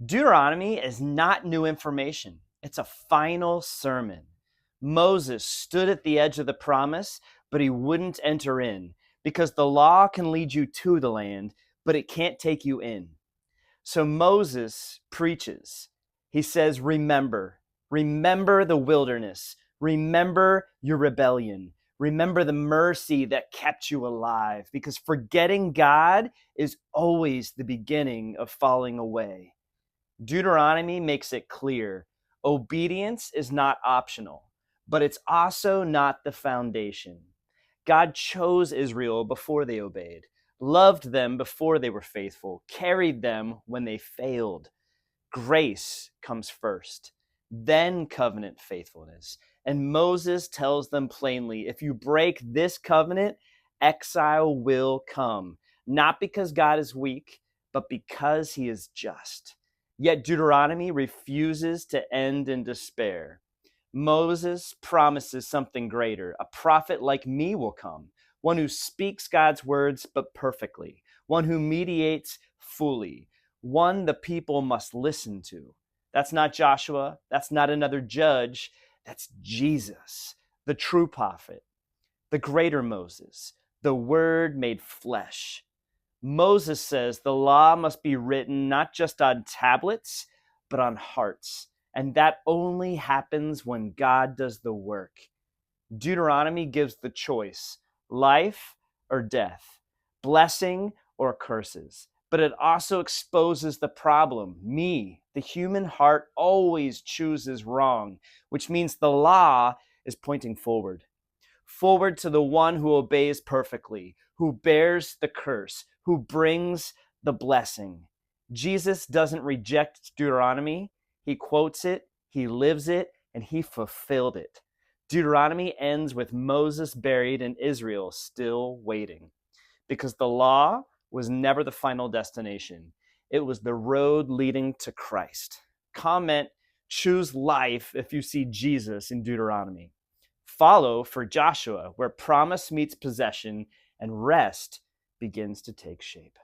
Deuteronomy is not new information. It's a final sermon. Moses stood at the edge of the promise, but he wouldn't enter in because the law can lead you to the land, but it can't take you in. So Moses preaches. He says, remember the wilderness. Remember your rebellion. Remember the mercy that kept you alive, because forgetting God is always the beginning of falling away. Deuteronomy makes it clear obedience is not optional, but it's also not the foundation. God chose Israel before they obeyed, loved them before they were faithful, carried them when they failed. Grace comes first, then covenant faithfulness. And Moses tells them plainly, if you break this covenant, exile will come, not because God is weak, but because he is just. Yet Deuteronomy refuses to end in despair. Moses promises something greater. A prophet like me will come, one who speaks God's words but perfectly, one who mediates fully, one the people must listen to. That's not Joshua. That's not another judge. That's Jesus, the true prophet, the greater Moses, the word made flesh. Moses says the law must be written not just on tablets, but on hearts. And that only happens when God does the work. Deuteronomy gives the choice, life or death, blessing or curses. But it also exposes the problem. Me, the human heart, always chooses wrong, which means the law is pointing forward. Forward to the one who obeys perfectly, who bears the curse, who brings the blessing. Jesus doesn't reject Deuteronomy. He quotes it, he lives it, and he fulfilled it. Deuteronomy ends with Moses buried and Israel still waiting, because the law was never the final destination. It was the road leading to Christ. Comment, choose life if you see Jesus in Deuteronomy. Follow for Joshua, where promise meets possession and rest begins to take shape.